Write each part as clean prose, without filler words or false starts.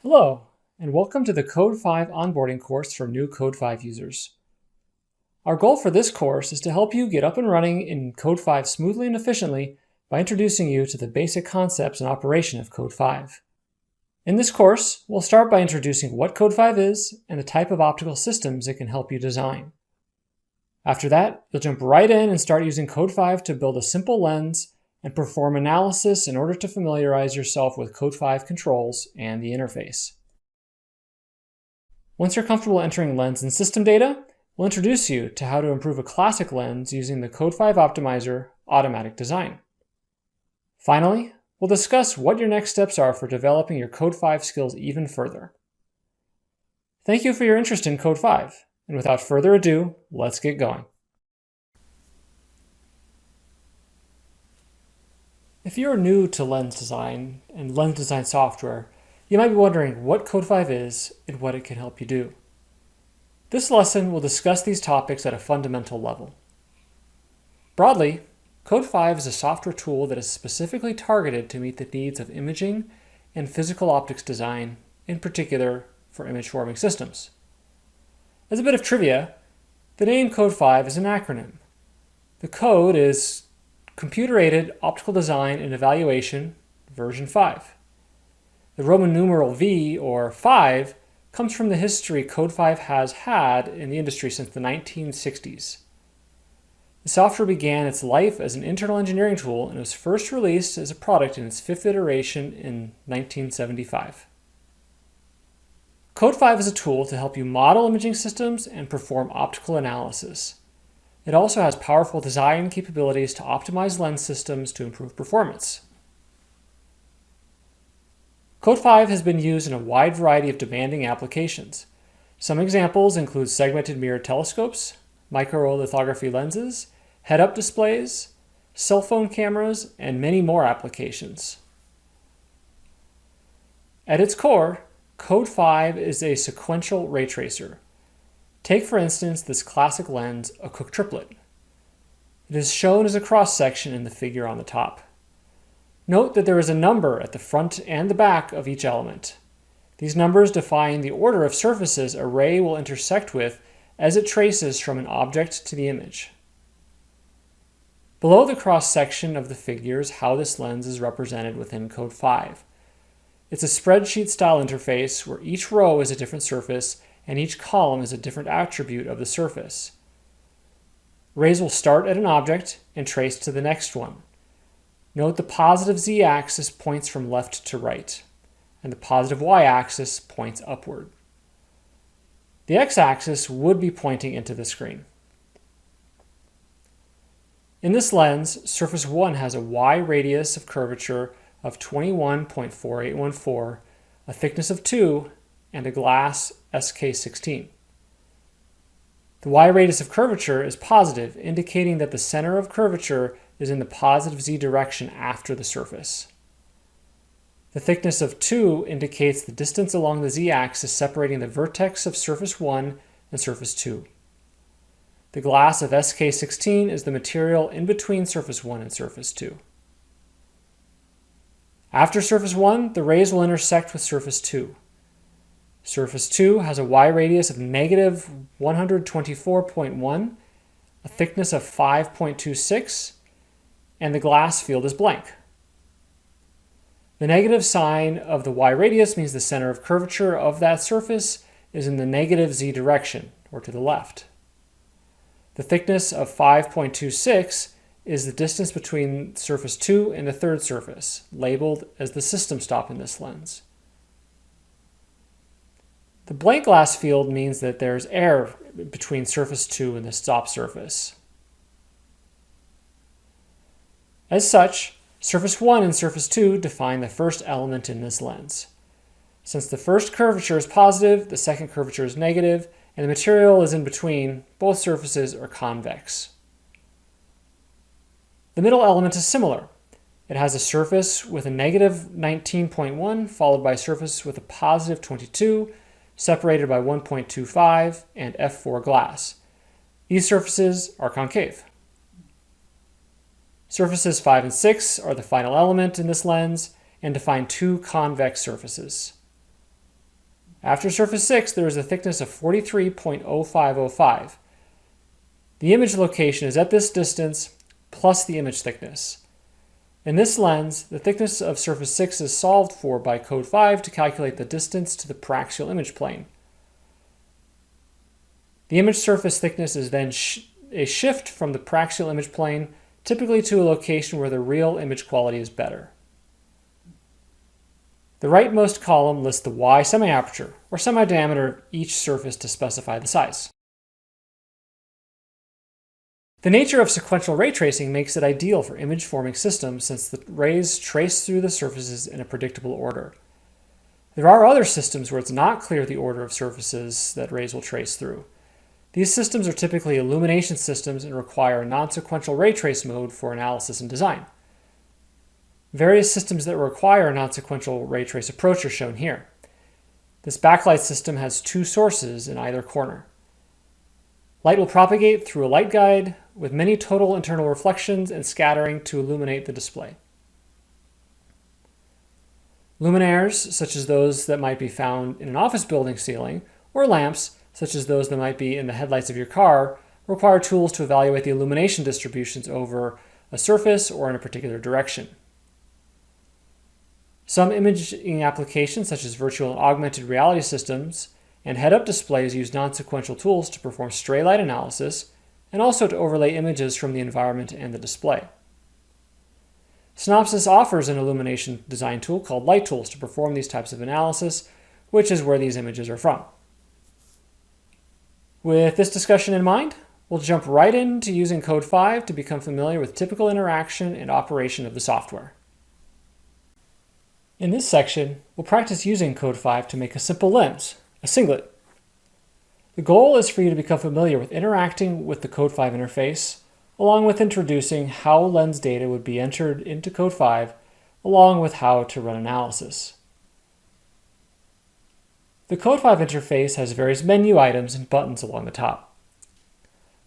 Hello, and welcome to the Code 5 onboarding course for new Code 5 users. Our goal for this course is to help you get up and running in Code 5 smoothly and efficiently by introducing you to the basic concepts and operation of Code 5. In this course, we'll start by introducing what Code 5 is and the type of optical systems it can help you design. After that, you'll jump right in and start using Code 5 to build a simple lens and perform analysis in order to familiarize yourself with Code 5 controls and the interface. Once you're comfortable entering lens and system data, we'll introduce you to how to improve a classic lens using the Code 5 Optimizer automatic design. Finally, we'll discuss what your next steps are for developing your Code 5 skills even further. Thank you for your interest in Code 5, and without further ado, let's get going. If you're new to lens design and lens design software, you might be wondering what Code 5 is and what it can help you do. This lesson will discuss these topics at a fundamental level. Broadly, Code 5 is a software tool that is specifically targeted to meet the needs of imaging and physical optics design, in particular for image-forming systems. As a bit of trivia, the name Code 5 is an acronym. The code is Computer-Aided Optical Design and Evaluation, version 5. The Roman numeral V, or 5, comes from the history Code 5 has had in the industry since the 1960s. The software began its life as an internal engineering tool and was first released as a product in its fifth iteration in 1975. Code 5 is a tool to help you model imaging systems and perform optical analysis. It also has powerful design capabilities to optimize lens systems to improve performance. Code 5 has been used in a wide variety of demanding applications. Some examples include segmented mirror telescopes, microlithography lenses, head-up displays, cell phone cameras, and many more applications. At its core, Code 5 is a sequential ray tracer. Take, for instance, this classic lens, a Cooke triplet. It is shown as a cross-section in the figure on the top. Note that there is a number at the front and the back of each element. These numbers define the order of surfaces a ray will intersect with as it traces from an object to the image. Below the cross-section of the figure is how this lens is represented within Code 5. It's a spreadsheet-style interface where each row is a different surface and each column is a different attribute of the surface. Rays will start at an object and trace to the next one. Note the positive z-axis points from left to right, and the positive y-axis points upward. The x-axis would be pointing into the screen. In this lens, surface 1 has a y radius of curvature of 21.4814, a thickness of 2, and a glass SK16. The y radius of curvature is positive, indicating that the center of curvature is in the positive z direction after the surface. The thickness of 2 indicates the distance along the z-axis separating the vertex of surface 1 and surface 2. The glass of SK16 is the material in between surface 1 and surface 2. After surface 1, the rays will intersect with surface 2. Surface 2 has a y radius of negative 124.1, a thickness of 5.26, and the glass field is blank. The negative sign of the y radius means the center of curvature of that surface is in the negative z direction, or to the left. The thickness of 5.26 is the distance between surface 2 and the third surface, labeled as the system stop in this lens. The blank glass field means that there's air between surface 2 and the stop surface. As such, surface 1 and surface 2 define the first element in this lens. Since the first curvature is positive, the second curvature is negative, and the material is in between, both surfaces are convex. The middle element is similar. It has a surface with a negative 19.1 followed by a surface with a positive 22, separated by 1.25 and F4 glass. These surfaces are concave. Surfaces 5 and 6 are the final element in this lens and define two convex surfaces. After surface 6, there is a thickness of 43.0505. The image location is at this distance plus the image thickness. In this lens, the thickness of surface 6 is solved for by code 5 to calculate the distance to the paraxial image plane. The image surface thickness is then a shift from the paraxial image plane, typically to a location where the real image quality is better. The rightmost column lists the Y semi-aperture, or semi-diameter of each surface to specify the size. The nature of sequential ray tracing makes it ideal for image-forming systems since the rays trace through the surfaces in a predictable order. There are other systems where it's not clear the order of surfaces that rays will trace through. These systems are typically illumination systems and require a non-sequential ray trace mode for analysis and design. Various systems that require a non-sequential ray trace approach are shown here. This backlight system has two sources in either corner. Light will propagate through a light guide with many total internal reflections and scattering to illuminate the display. Luminaires, such as those that might be found in an office building ceiling, or lamps, such as those that might be in the headlights of your car, require tools to evaluate the illumination distributions over a surface or in a particular direction. Some imaging applications, such as virtual and augmented reality systems and head-up displays, use non-sequential tools to perform stray light analysis and also to overlay images from the environment and the display. Synopsys offers an illumination design tool called Light Tools to perform these types of analysis, which is where these images are from. With this discussion in mind, we'll jump right into using code 5 to become familiar with typical interaction and operation of the software. In this section, we'll practice using code 5 to make a simple lens, a singlet. The goal is for you to become familiar with interacting with the code 5 interface, along with introducing how lens data would be entered into code 5, along with how to run analysis. The code 5 interface has various menu items and buttons along the top.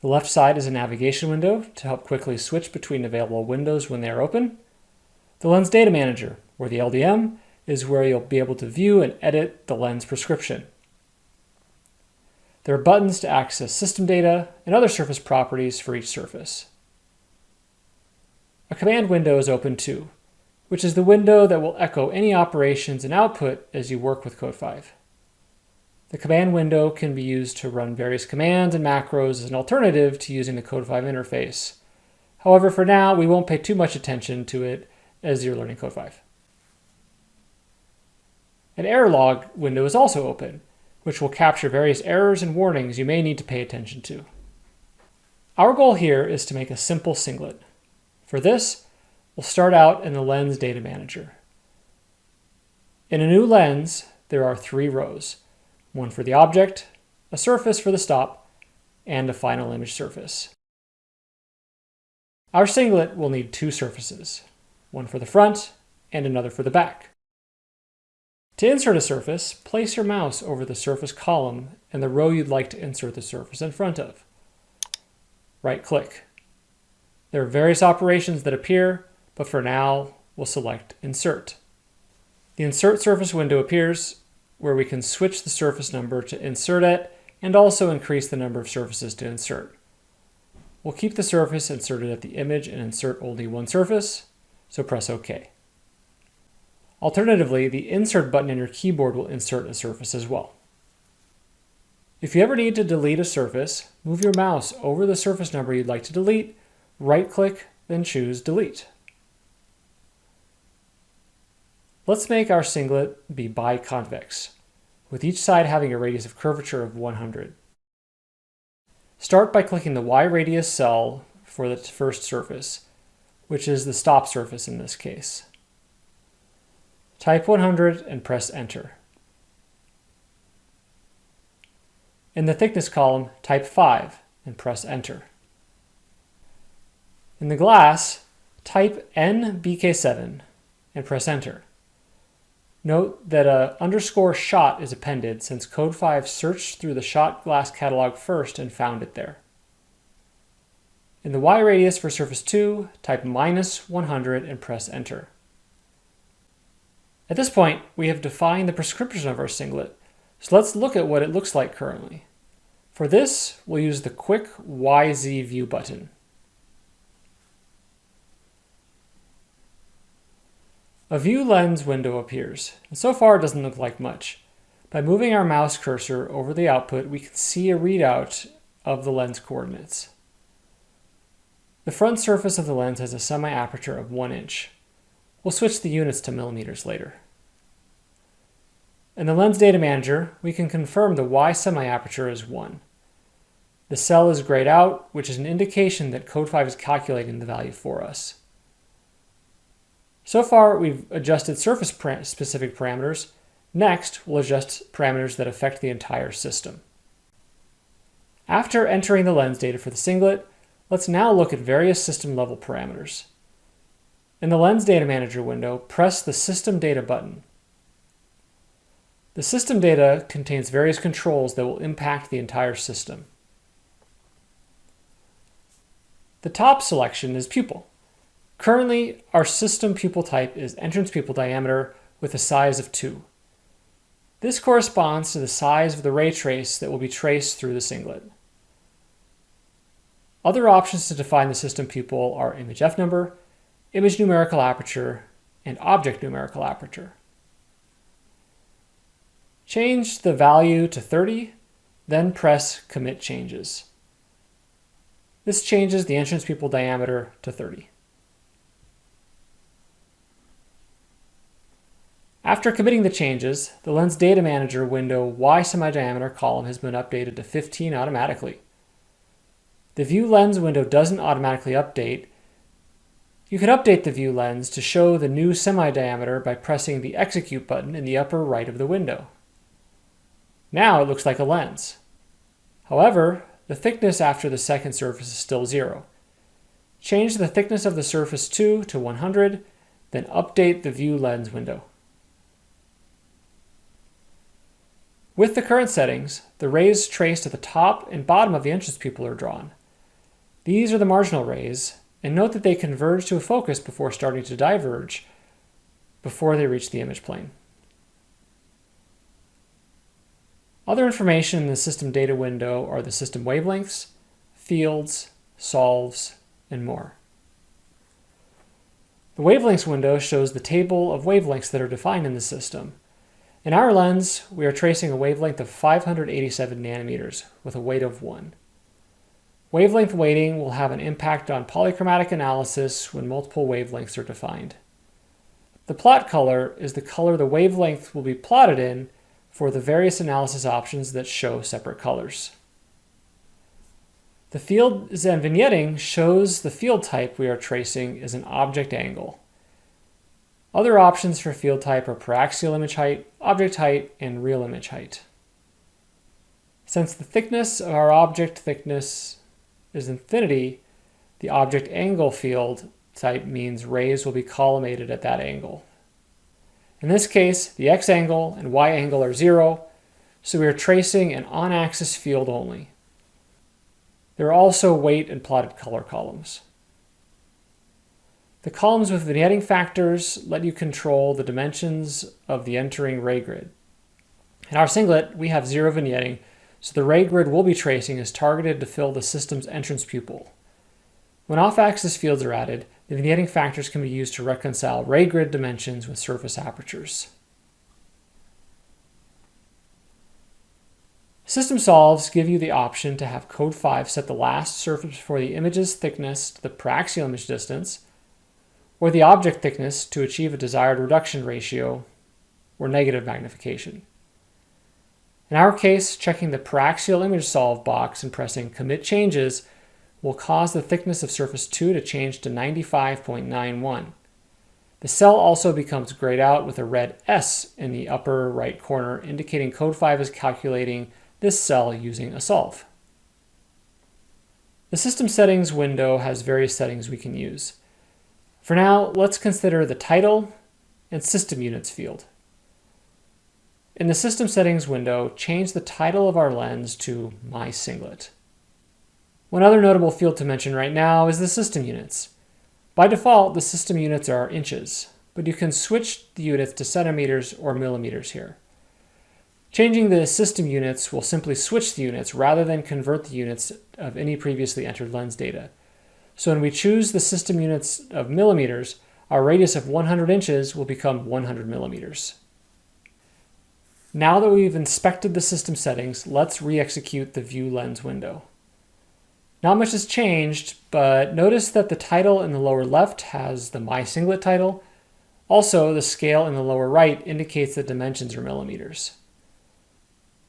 The left side is a navigation window to help quickly switch between available windows when they are open. The Lens Data Manager, or the LDM, is where you'll be able to view and edit the lens prescription. There are buttons to access system data and other surface properties for each surface. A command window is open too, which is the window that will echo any operations and output as you work with code 5. The command window can be used to run various commands and macros as an alternative to using the code 5 interface. However, for now, we won't pay too much attention to it as you're learning code 5. An error log window is also open, which will capture various errors and warnings you may need to pay attention to. Our goal here is to make a simple singlet. For this, we'll start out in the Lens Data Manager. In a new lens, there are 3 rows. One for the object, a surface for the stop, and a final image surface. Our singlet will need 2 surfaces, one for the front and another for the back. To insert a surface, place your mouse over the surface column and the row you'd like to insert the surface in front of. Right-click. There are various operations that appear, but for now, we'll select Insert. The Insert Surface window appears, where we can switch the surface number to insert at and also increase the number of surfaces to insert. We'll keep the surface inserted at the image and insert only one surface, so press OK. Alternatively, the Insert button on your keyboard will insert a surface as well. If you ever need to delete a surface, move your mouse over the surface number you'd like to delete, right-click, then choose Delete. Let's make our singlet be biconvex, with each side having a radius of curvature of 100. Start by clicking the Y radius cell for the first surface, which is the stop surface in this case. Type 100 and press Enter. In the thickness column, type 5 and press Enter. In the glass, type NBK7 and press Enter. Note that a _shot is appended since code 5 searched through the shot glass catalog first and found it there. In the Y radius for surface 2, type -100 and press Enter. At this point, we have defined the prescription of our singlet, So let's look at what it looks like currently. For this, we'll use the quick YZ view button. A view lens window appears, and so far it doesn't look like much. By moving our mouse cursor over the output, we can see a readout of the lens coordinates. The front surface of the lens has a semi-aperture of 1 inch. We'll switch the units to millimeters later. In the Lens Data Manager, we can confirm the Y semi-aperture is 1. The cell is grayed out, which is an indication that Code 5 is calculating the value for us. So far, we've adjusted surface-specific parameters. Next, we'll adjust parameters that affect the entire system. After entering the lens data for the singlet, let's now look at various system-level parameters. In the Lens Data Manager window, press the System Data button. The system data contains various controls that will impact the entire system. The top selection is pupil. Currently, our system pupil type is entrance pupil diameter with a size of 2. This corresponds to the size of the ray trace that will be traced through the singlet. Other options to define the system pupil are image f-number, image numerical aperture, and object numerical aperture. Change the value to 30, then press Commit Changes. This changes the entrance pupil diameter to 30. After committing the changes, the Lens Data Manager window Y semi-diameter column has been updated to 15 automatically. The View Lens window doesn't automatically update. You can update the view lens to show the new semi-diameter by pressing the Execute button in the upper right of the window. Now it looks like a lens. However, the thickness after the second surface is still 0. Change the thickness of the surface 2 to 100, then update the View Lens window. With the current settings, the rays traced at the top and bottom of the entrance pupil are drawn. These are the marginal rays, and note that they converge to a focus before starting to diverge before they reach the image plane. Other information in the system data window are the system wavelengths, fields, solves, and more. The wavelengths window shows the table of wavelengths that are defined in the system. In our lens, we are tracing a wavelength of 587 nanometers with a weight of 1. Wavelength weighting will have an impact on polychromatic analysis when multiple wavelengths are defined. The plot color is the color the wavelength will be plotted in for the various analysis options that show separate colors. The fields and vignetting shows the field type we are tracing is an object angle. Other options for field type are paraxial image height, object height, and real image height. Since the thickness of our object thickness is infinity, the object angle field type means rays will be collimated at that angle. In this case, the x angle and y angle are 0, so we are tracing an on-axis field only. There are also weight and plotted color columns. The columns with vignetting factors let you control the dimensions of the entering ray grid. In our singlet, we have 0 vignetting, so the ray grid we'll be tracing is targeted to fill the system's entrance pupil. When off-axis fields are added, the vignetting factors can be used to reconcile ray grid dimensions with surface apertures. System solves give you the option to have Code 5 set the last surface for the image's thickness to the paraxial image distance, or the object thickness to achieve a desired reduction ratio, or negative magnification. In our case, checking the paraxial image solve box and pressing Commit Changes will cause the thickness of surface 2 to change to 95.91. The cell also becomes grayed out with a red S in the upper right corner, indicating Code 5 is calculating this cell using a solve. The System Settings window has various settings we can use. For now, let's consider the Title and System Units field. In the System Settings window, change the title of our lens to My Singlet. One other notable field to mention right now is the System Units. By default, the system units are inches, but you can switch the units to centimeters or millimeters here. Changing the system units will simply switch the units rather than convert the units of any previously entered lens data. So when we choose the system units of millimeters, our radius of 100 inches will become 100 millimeters. Now that we've inspected the system settings, let's re-execute the view lens window. Not much has changed, but notice that the title in the lower left has the My Singlet title. Also, the scale in the lower right indicates that dimensions are millimeters.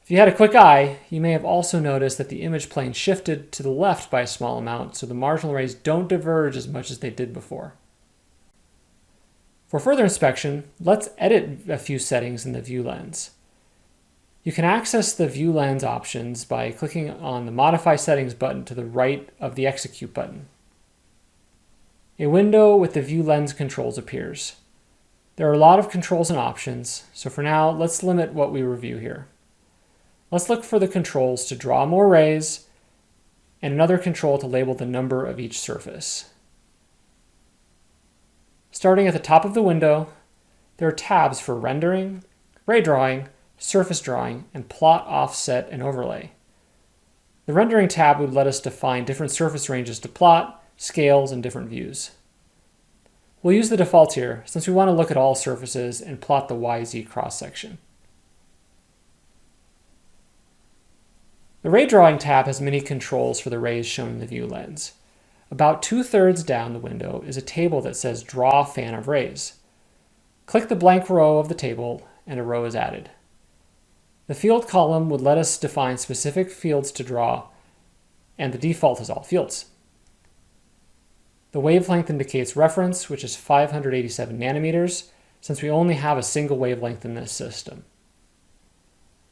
If you had a quick eye, you may have also noticed that the image plane shifted to the left by a small amount, so the marginal rays don't diverge as much as they did before. For further inspection, let's edit a few settings in the view lens. You can access the view lens options by clicking on the Modify Settings button to the right of the Execute button. A window with the view lens controls appears. There are a lot of controls and options, so for now, let's limit what we review here. Let's look for the controls to draw more rays and another control to label the number of each surface. Starting at the top of the window, there are tabs for rendering, ray drawing, surface drawing, and plot, offset, and overlay. The rendering tab would let us define different surface ranges to plot, scales, and different views. We'll use the defaults here since we want to look at all surfaces and plot the YZ cross-section. The Ray Drawing tab has many controls for the rays shown in the view lens. About 2/3 down the window is a table that says Draw Fan of Rays. Click the blank row of the table and a row is added. The field column would let us define specific fields to draw, and the default is all fields. The wavelength indicates reference, which is 587 nanometers, since we only have a single wavelength in this system.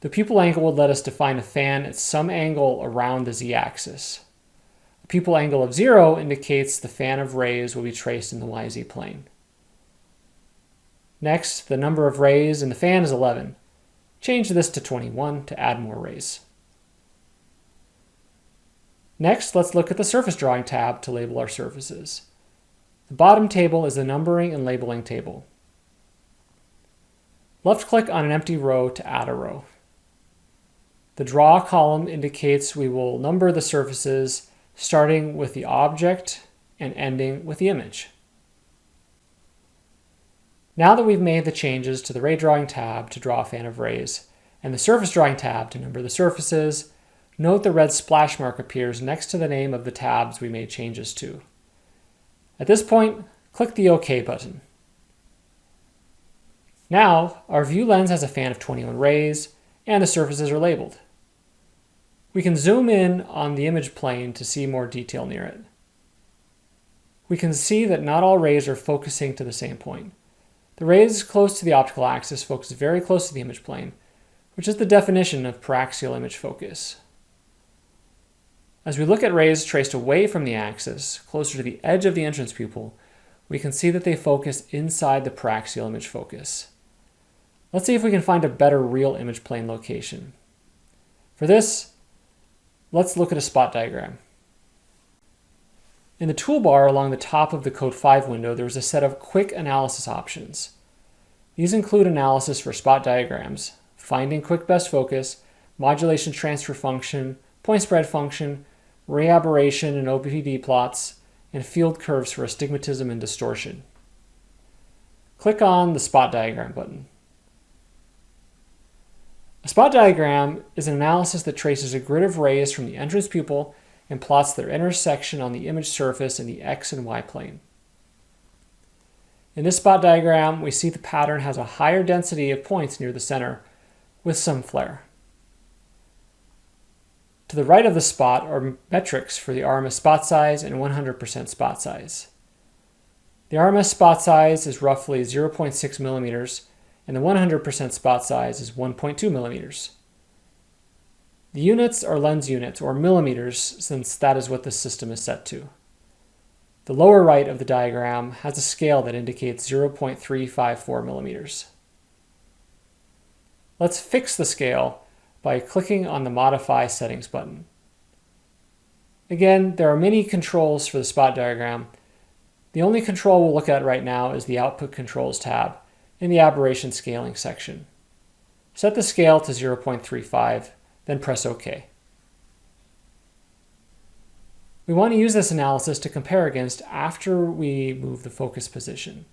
The pupil angle would let us define a fan at some angle around the z-axis. A pupil angle of 0 indicates the fan of rays will be traced in the YZ plane. Next, the number of rays in the fan is 11. Change this to 21 to add more rays. Next, let's look at the Surface Drawing tab to label our surfaces. The bottom table is the numbering and labeling table. Left-click on an empty row to add a row. The Draw column indicates we will number the surfaces starting with the object and ending with the image. Now that we've made the changes to the Ray Drawing tab to draw a fan of rays and the Surface Drawing tab to number the surfaces, note the red splash mark appears next to the name of the tabs we made changes to. At this point, click the OK button. Now, our view lens has a fan of 21 rays and the surfaces are labeled. We can zoom in on the image plane to see more detail near it. We can see that not all rays are focusing to the same point. The rays close to the optical axis focus very close to the image plane, which is the definition of paraxial image focus. As we look at rays traced away from the axis, closer to the edge of the entrance pupil, we can see that they focus inside the paraxial image focus. Let's see if we can find a better real image plane location. For this, let's look at a spot diagram. In the toolbar along the top of the Code 5 window, there is a set of quick analysis options. These include analysis for spot diagrams, finding quick best focus, modulation transfer function, point spread function, ray aberration and OPD plots, and field curves for astigmatism and distortion. Click on the Spot Diagram button. A spot diagram is an analysis that traces a grid of rays from the entrance pupil and plots their intersection on the image surface in the X and Y plane. In this spot diagram, we see the pattern has a higher density of points near the center, with some flare. To the right of the spot are metrics for the RMS spot size and 100% spot size. The RMS spot size is roughly 0.6 millimeters, and the 100% spot size is 1.2 millimeters. The units are lens units, or millimeters, since that is what this system is set to. The lower right of the diagram has a scale that indicates 0.354 millimeters. Let's fix the scale by clicking on the Modify Settings button. Again, there are many controls for the spot diagram. The only control we'll look at right now is the Output Controls tab in the Aberration Scaling section. Set the scale to 0.35, then press OK. We want to use this analysis to compare against after we move the focus position.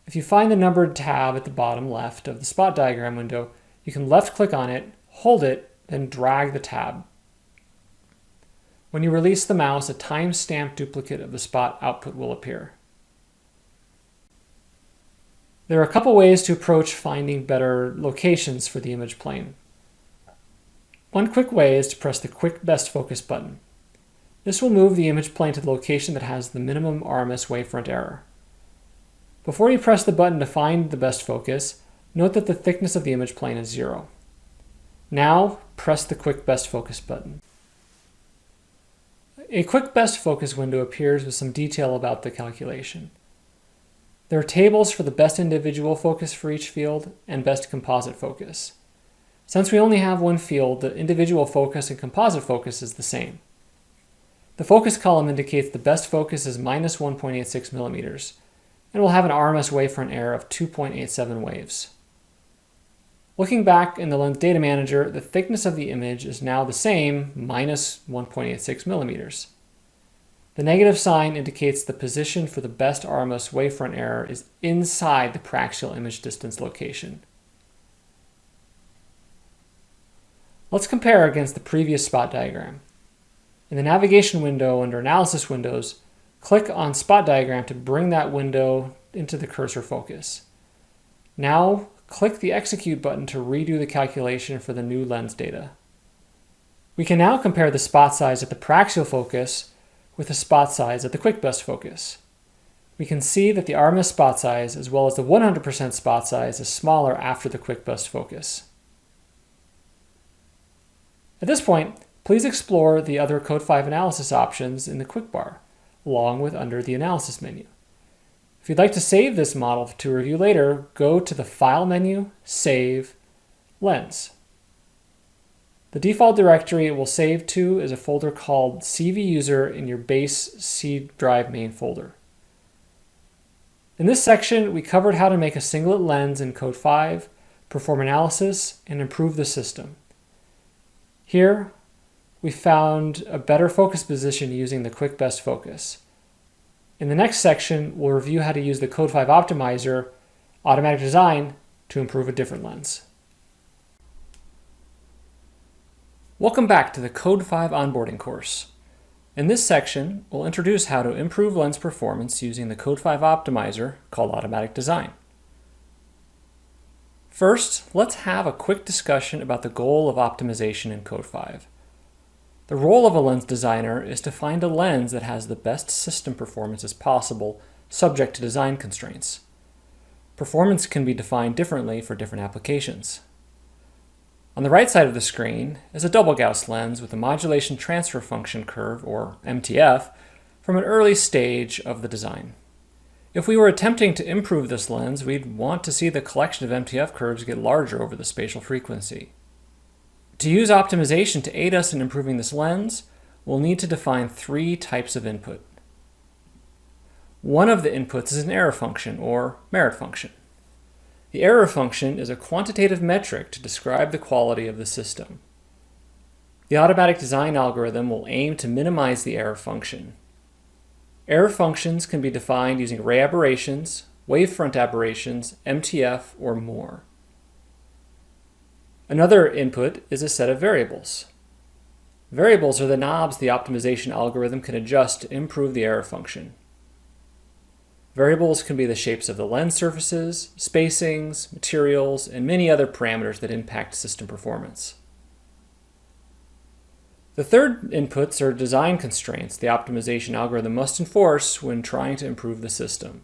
If you find the numbered tab at the bottom left of the spot diagram window, you can left-click on it, hold it, then drag the tab. When you release the mouse, a time-stamped duplicate of the spot output will appear. There are a couple ways to approach finding better locations for the image plane. One quick way is to press the Quick Best Focus button. This will move the image plane to the location that has the minimum RMS wavefront error. Before you press the button to find the best focus, note that the thickness of the image plane is 0. Now, press the Quick Best Focus button. A Quick Best Focus window appears with some detail about the calculation. There are tables for the best individual focus for each field and best composite focus. Since we only have one field, the individual focus and composite focus is the same. The focus column indicates the best focus is minus 1.86 millimeters, and will have an RMS wavefront error of 2.87 waves. Looking back in the Lens Data Manager, the thickness of the image is now the same, minus 1.86 millimeters. The negative sign indicates the position for the best RMS wavefront error is inside the paraxial image distance location. Let's compare against the previous spot diagram. In the navigation window under Analysis Windows, click on Spot Diagram to bring that window into the cursor focus. Now, click the Execute button to redo the calculation for the new lens data. We can now compare the spot size at the paraxial focus with the spot size at the Quick Best Focus. We can see that the RMS spot size as well as the 100% spot size is smaller after the Quick Best Focus. At this point, please explore the other Code 5 analysis options in the quick bar, along with under the Analysis menu. If you'd like to save this model to review later, go to the File menu, Save, Lens. The default directory it will save to is a folder called CV User in your base C drive main folder. In this section, we covered how to make a singlet lens in Code 5, perform analysis, and improve the system. Here, we found a better focus position using the Quick Best Focus. In the next section, we'll review how to use the Code 5 Optimizer, Automatic Design, to improve a different lens. Welcome back to the Code 5 onboarding course. In this section, we'll introduce how to improve lens performance using the Code 5 Optimizer called Automatic Design. First, let's have a quick discussion about the goal of optimization in Code 5. The role of a lens designer is to find a lens that has the best system performance as possible, subject to design constraints. Performance can be defined differently for different applications. On the right side of the screen is a double Gauss lens with a modulation transfer function curve, or MTF, from an early stage of the design. If we were attempting to improve this lens, we'd want to see the collection of MTF curves get larger over the spatial frequency. To use optimization to aid us in improving this lens, we'll need to define 3 types of input. One of the inputs is an error function, or merit function. The error function is a quantitative metric to describe the quality of the system. The automatic design algorithm will aim to minimize the error function. Error functions can be defined using ray aberrations, wavefront aberrations, MTF, or more. Another input is a set of variables. Variables are the knobs the optimization algorithm can adjust to improve the error function. Variables can be the shapes of the lens surfaces, spacings, materials, and many other parameters that impact system performance. The third inputs are design constraints the optimization algorithm must enforce when trying to improve the system.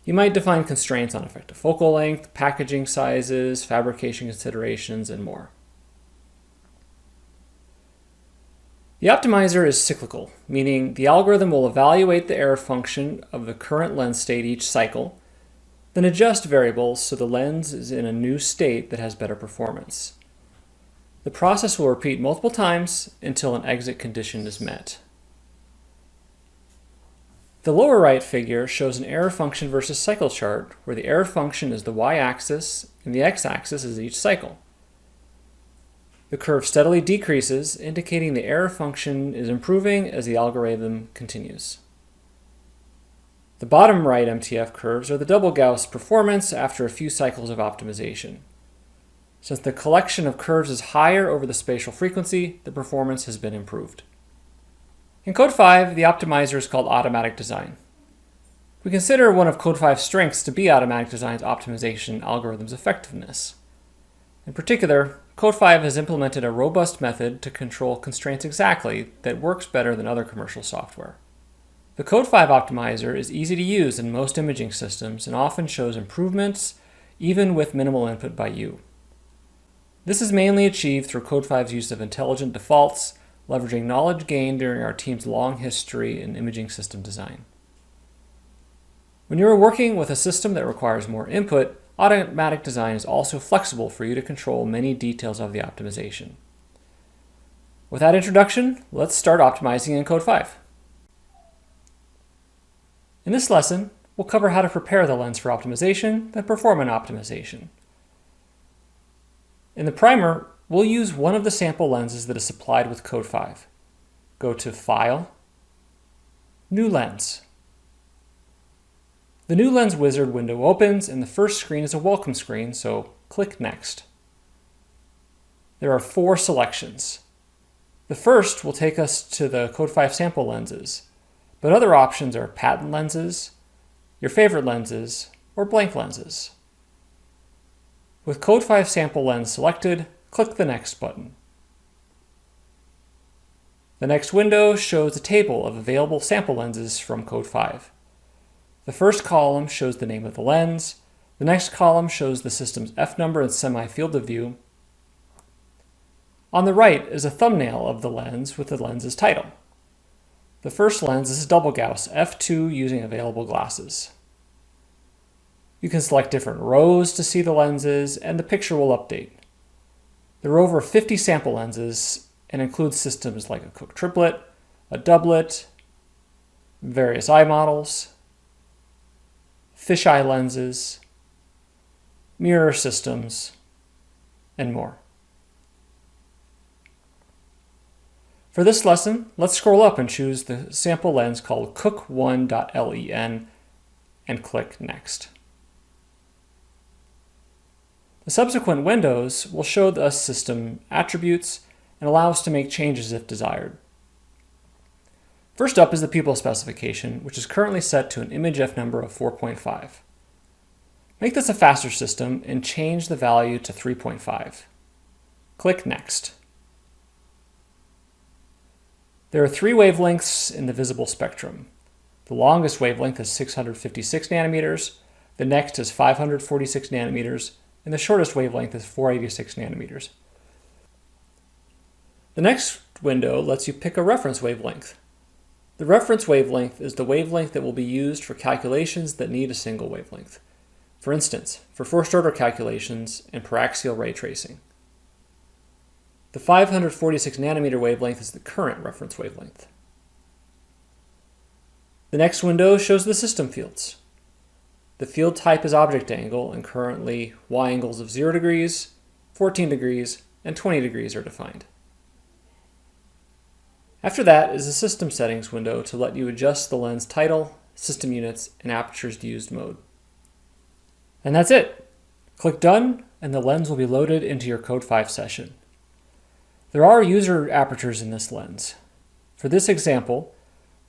You might define constraints on effective focal length, packaging sizes, fabrication considerations, and more. The optimizer is cyclical, meaning the algorithm will evaluate the error function of the current lens state each cycle, then adjust variables so the lens is in a new state that has better performance. The process will repeat multiple times until an exit condition is met. The lower right figure shows an error function versus cycle chart where the error function is the y-axis and the x-axis is each cycle. The curve steadily decreases, indicating the error function is improving as the algorithm continues. The bottom right MTF curves are the double Gauss performance after a few cycles of optimization. Since the collection of curves is higher over the spatial frequency, the performance has been improved. In Code 5, the optimizer is called automatic design. We consider one of Code 5's strengths to be automatic design's optimization algorithm's effectiveness. In particular, Code 5 has implemented a robust method to control constraints exactly that works better than other commercial software. The Code 5 optimizer is easy to use in most imaging systems and often shows improvements even with minimal input by you. This is mainly achieved through Code 5's use of intelligent defaults, leveraging knowledge gained during our team's long history in imaging system design. When you are working with a system that requires more input, automatic design is also flexible for you to control many details of the optimization. With that introduction, let's start optimizing in Code 5. In this lesson, we'll cover how to prepare the lens for optimization, then perform an optimization. In the primer, we'll use one of the sample lenses that is supplied with Code 5. Go to File, New Lens. The New Lens Wizard window opens and the first screen is a welcome screen, so click Next. There are 4 selections. The first will take us to the Code 5 sample lenses, but other options are patent lenses, your favorite lenses, or blank lenses. With Code 5 sample lens selected, click the Next button. The next window shows a table of available sample lenses from Code 5. The first column shows the name of the lens, the next column shows the system's F number and semi-field of view. On the right is a thumbnail of the lens with the lens's title. The first lens is double Gauss f2 using available glasses. You can select different rows to see the lenses, and the picture will update. There are over 50 sample lenses and includes systems like a Cooke Triplet, a doublet, various eye models, fisheye lenses, mirror systems, and more. For this lesson, let's scroll up and choose the sample lens called Cooke1.len and click Next. The subsequent windows will show us system attributes and allow us to make changes if desired. First up is the pupil specification, which is currently set to an image F number of 4.5. Make this a faster system and change the value to 3.5. Click Next. There are 3 wavelengths in the visible spectrum. The longest wavelength is 656 nanometers, the next is 546 nanometers, and the shortest wavelength is 486 nanometers. The next window lets you pick a reference wavelength. The reference wavelength is the wavelength that will be used for calculations that need a single wavelength. For instance, for first-order calculations and paraxial ray tracing. The 546 nanometer wavelength is the current reference wavelength. The next window shows the system fields. The field type is object angle, and currently Y angles of 0 degrees, 14 degrees, and 20 degrees are defined. After that is the system settings window to let you adjust the lens title, system units, and apertures used mode. And that's it. Click Done, and the lens will be loaded into your Code 5 session. There are user apertures in this lens. For this example,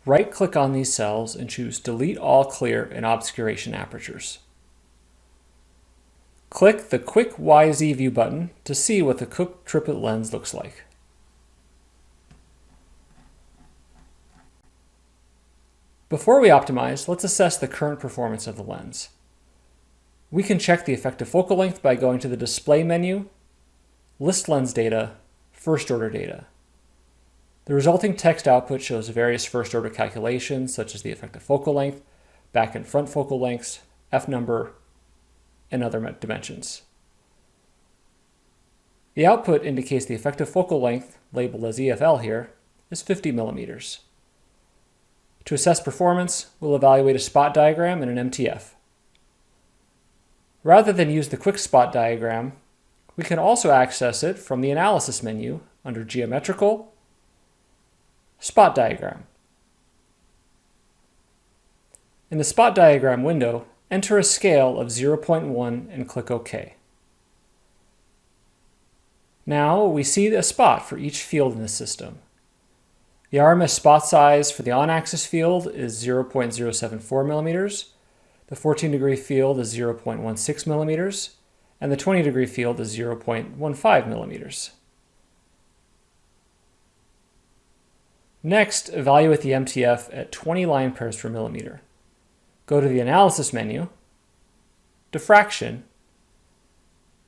right-click on these cells and choose Delete All Clear and Obscuration Apertures. Click the Quick YZ View button to see what the Cooke Triplet lens looks like. Before we optimize, let's assess the current performance of the lens. We can check the effective focal length by going to the Display menu, List Lens Data, First Order Data. The resulting text output shows various first-order calculations such as the effective focal length, back and front focal lengths, F number, and other dimensions. The output indicates the effective focal length, labeled as EFL here, is 50 millimeters. To assess performance, we'll evaluate a spot diagram and an MTF. Rather than use the quick spot diagram, we can also access it from the Analysis menu under Geometrical, Spot Diagram. In the Spot Diagram window, enter a scale of 0.1 and click OK. Now we see a spot for each field in the system. The RMS spot size for the on-axis field is 0.074 millimeters, the 14-degree field is 0.16 millimeters, and the 20-degree field is 0.15 millimeters. Next, evaluate the MTF at 20 line pairs per millimeter. Go to the Analysis menu, Diffraction,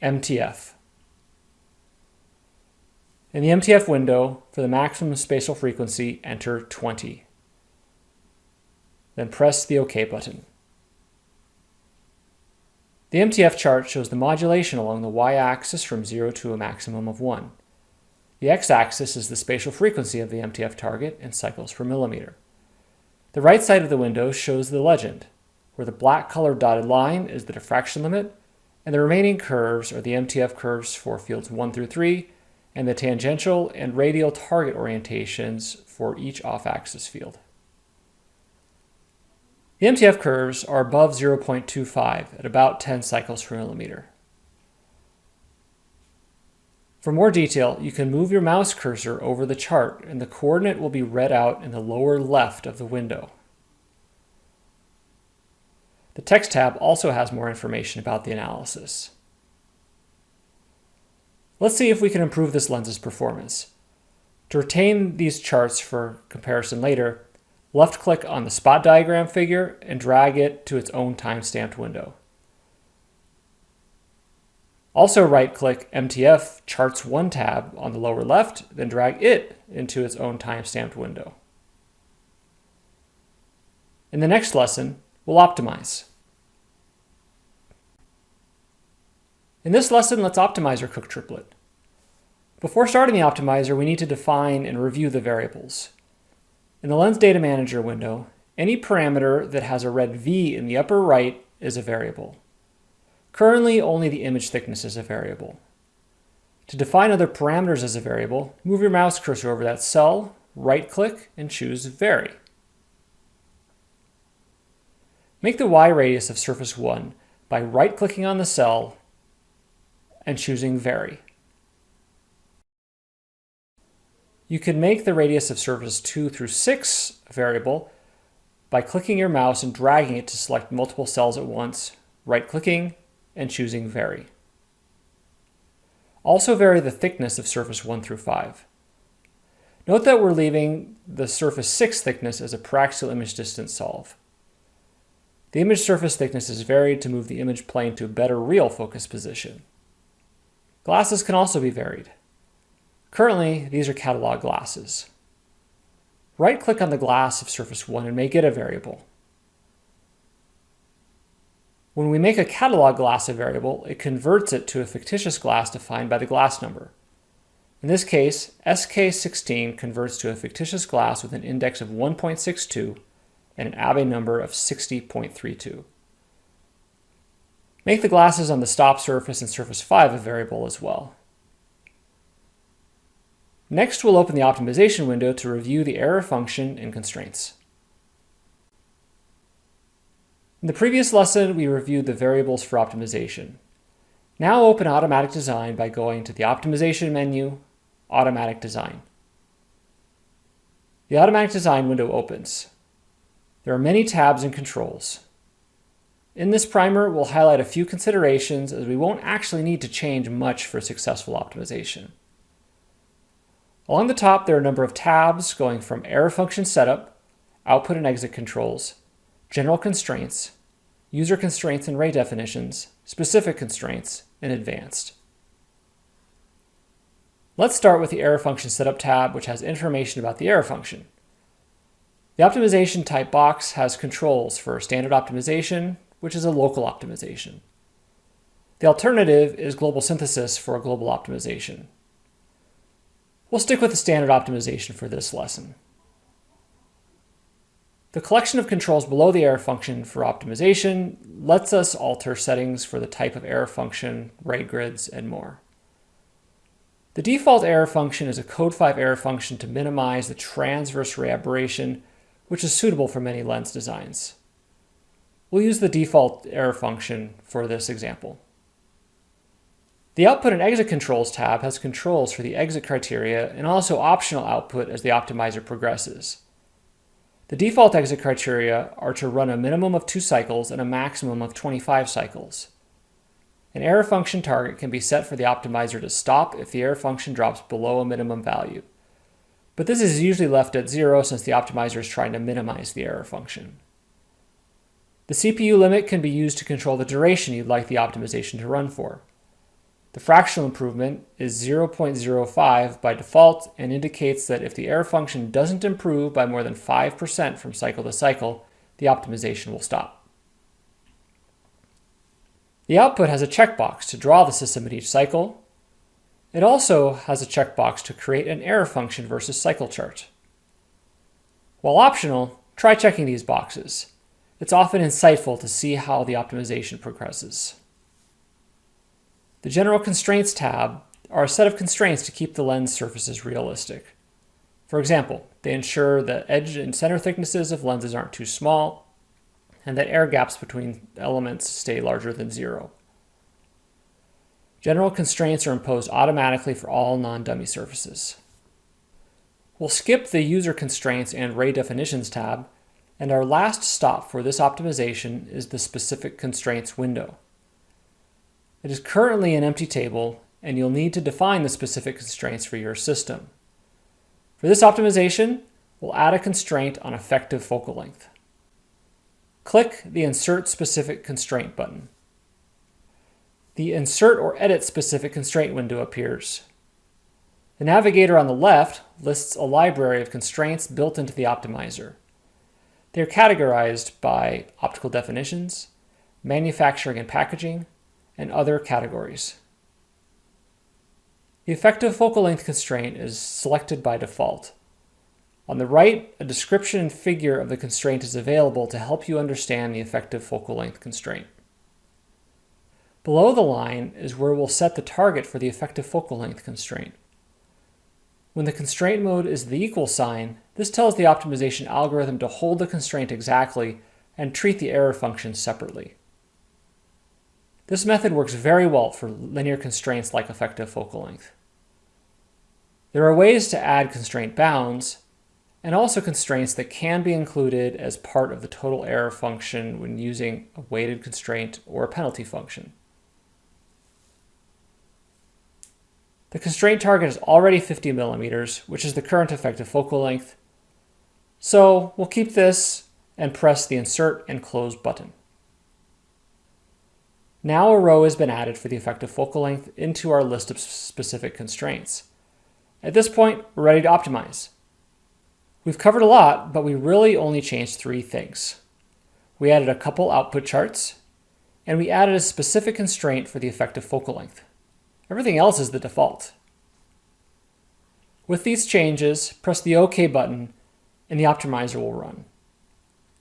MTF. In the MTF window, for the maximum spatial frequency, enter 20. Then press the OK button. The MTF chart shows the modulation along the y-axis from 0 to a maximum of 1. The x-axis is the spatial frequency of the MTF target in cycles per millimeter. The right side of the window shows the legend, where the black colored dotted line is the diffraction limit, and the remaining curves are the MTF curves for fields 1 through 3, and the tangential and radial target orientations for each off-axis field. The MTF curves are above 0.25 at about 10 cycles per millimeter. For more detail, you can move your mouse cursor over the chart and the coordinate will be read out in the lower left of the window. The Text tab also has more information about the analysis. Let's see if we can improve this lens's performance. To retain these charts for comparison later, left-click on the spot diagram figure and drag it to its own time-stamped window. Also right-click MTF Charts 1 tab on the lower left, then drag it into its own time-stamped window. In the next lesson, we'll optimize. In this lesson, let's optimize our Cooke triplet. Before starting the optimizer, we need to define and review the variables. In the Lens Data Manager window, any parameter that has a red V in the upper right is a variable. Currently, only the image thickness is a variable. To define other parameters as a variable, move your mouse cursor over that cell, right-click, and choose Vary. Make the Y radius of surface 1 by right-clicking on the cell and choosing Vary. You can make the radius of surface 2 through 6 variable by clicking your mouse and dragging it to select multiple cells at once, right-clicking, and choosing Vary. Also vary the thickness of surface 1 through 5. Note that we're leaving the surface 6 thickness as a paraxial image distance solve. The image surface thickness is varied to move the image plane to a better real focus position. Glasses can also be varied. Currently, these are catalog glasses. Right-click on the glass of surface 1 and make it a variable. When we make a catalog glass a variable, it converts it to a fictitious glass defined by the glass number. In this case, SK16 converts to a fictitious glass with an index of 1.62 and an Abbe number of 60.32. Make the glasses on the stop surface and surface 5 a variable as well. Next, we'll open the optimization window to review the error function and constraints. In the previous lesson, we reviewed the variables for optimization. Now open Automatic Design by going to the Optimization menu, Automatic Design. The Automatic Design window opens. There are many tabs and controls. In this primer, we'll highlight a few considerations as we won't actually need to change much for successful optimization. Along the top, there are a number of tabs going from Error Function Setup, Output and Exit Controls, General Constraints, User Constraints and Ray Definitions, Specific Constraints, and Advanced. Let's start with the Error Function Setup tab, which has information about the error function. The optimization type box has controls for standard optimization, which is a local optimization. The alternative is global synthesis for a global optimization. We'll stick with the standard optimization for this lesson. The collection of controls below the error function for optimization lets us alter settings for the type of error function, ray grids, and more. The default error function is a Code 5 error function to minimize the transverse ray aberration, which is suitable for many lens designs. We'll use the default error function for this example. The Output and Exit Controls tab has controls for the exit criteria and also optional output as the optimizer progresses. The default exit criteria are to run a minimum of 2 cycles and a maximum of 25 cycles. An error function target can be set for the optimizer to stop if the error function drops below a minimum value. But this is usually left at 0 since the optimizer is trying to minimize the error function. The CPU limit can be used to control the duration you'd like the optimization to run for. The fractional improvement is 0.05 by default and indicates that if the error function doesn't improve by more than 5% from cycle to cycle, the optimization will stop. The output has a checkbox to draw the system at each cycle. It also has a checkbox to create an error function versus cycle chart. While optional, try checking these boxes. It's often insightful to see how the optimization progresses. The General Constraints tab are a set of constraints to keep the lens surfaces realistic. For example, they ensure that edge and center thicknesses of lenses aren't too small, and that air gaps between elements stay larger than 0. General constraints are imposed automatically for all non-dummy surfaces. We'll skip the User Constraints and Ray Definitions tab, and our last stop for this optimization is the Specific Constraints window. It is currently an empty table, and you'll need to define the specific constraints for your system. For this optimization, we'll add a constraint on effective focal length. Click the Insert Specific Constraint button. The Insert or Edit Specific Constraint window appears. The navigator on the left lists a library of constraints built into the optimizer. They are categorized by optical definitions, manufacturing and packaging, and other categories. The effective focal length constraint is selected by default. On the right, a description and figure of the constraint is available to help you understand the effective focal length constraint. Below the line is where we'll set the target for the effective focal length constraint. When the constraint mode is the equal sign, this tells the optimization algorithm to hold the constraint exactly and treat the error function separately. This method works very well for linear constraints like effective focal length. There are ways to add constraint bounds, and also constraints that can be included as part of the total error function when using a weighted constraint or a penalty function. The constraint target is already 50 millimeters, which is the current effective focal length. So we'll keep this and press the Insert and Close button. Now a row has been added for the effective focal length into our list of specific constraints. At this point, we're ready to optimize. We've covered a lot, but we really only changed 3 things. We added a couple output charts, and we added a specific constraint for the effective focal length. Everything else is the default. With these changes, press the OK button, and the optimizer will run.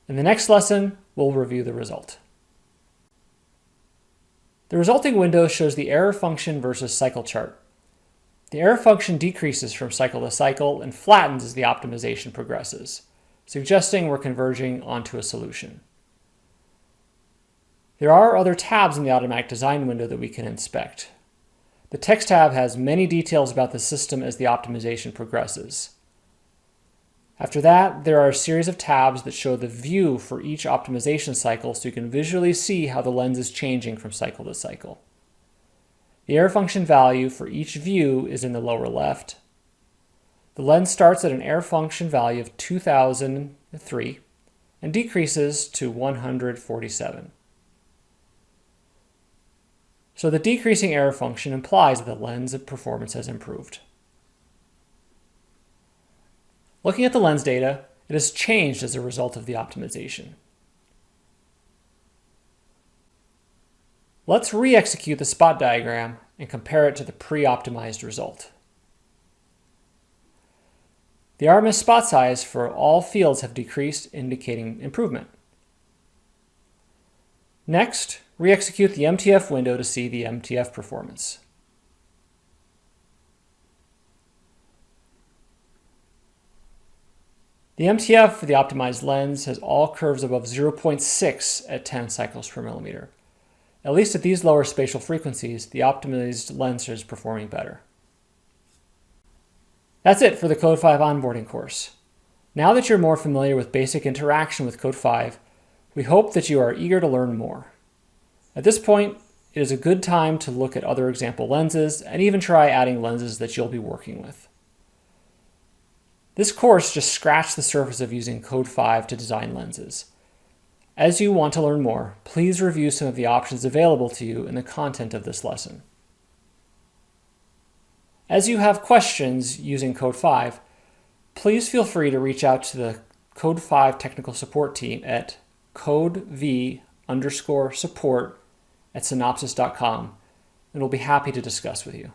In the next lesson, we'll review the result. The resulting window shows the error function versus cycle chart. The error function decreases from cycle to cycle and flattens as the optimization progresses, suggesting we're converging onto a solution. There are other tabs in the automatic design window that we can inspect. The Text tab has many details about the system as the optimization progresses. After that, there are a series of tabs that show the view for each optimization cycle so you can visually see how the lens is changing from cycle to cycle. The error function value for each view is in the lower left. The lens starts at an error function value of 2003 and decreases to 147. So the decreasing error function implies that the lens performance has improved. Looking at the lens data, it has changed as a result of the optimization. Let's re-execute the spot diagram and compare it to the pre-optimized result. The The RMS spot size for all fields have decreased, indicating improvement. Next, re-execute the MTF window to see the MTF performance. The MTF for the optimized lens has all curves above 0.6 at 10 cycles per millimeter. At least at these lower spatial frequencies, the optimized lens is performing better. That's it for the Code 5 onboarding course. Now that you're more familiar with basic interaction with Code 5, we hope that you are eager to learn more. At this point, it is a good time to look at other example lenses and even try adding lenses that you'll be working with. This course just scratched the surface of using Code 5 to design lenses. As you want to learn more, please review some of the options available to you in the content of this lesson. As you have questions using Code 5, please feel free to reach out to the Code 5 technical support team at codev_support@synopsys.com, and we'll be happy to discuss with you.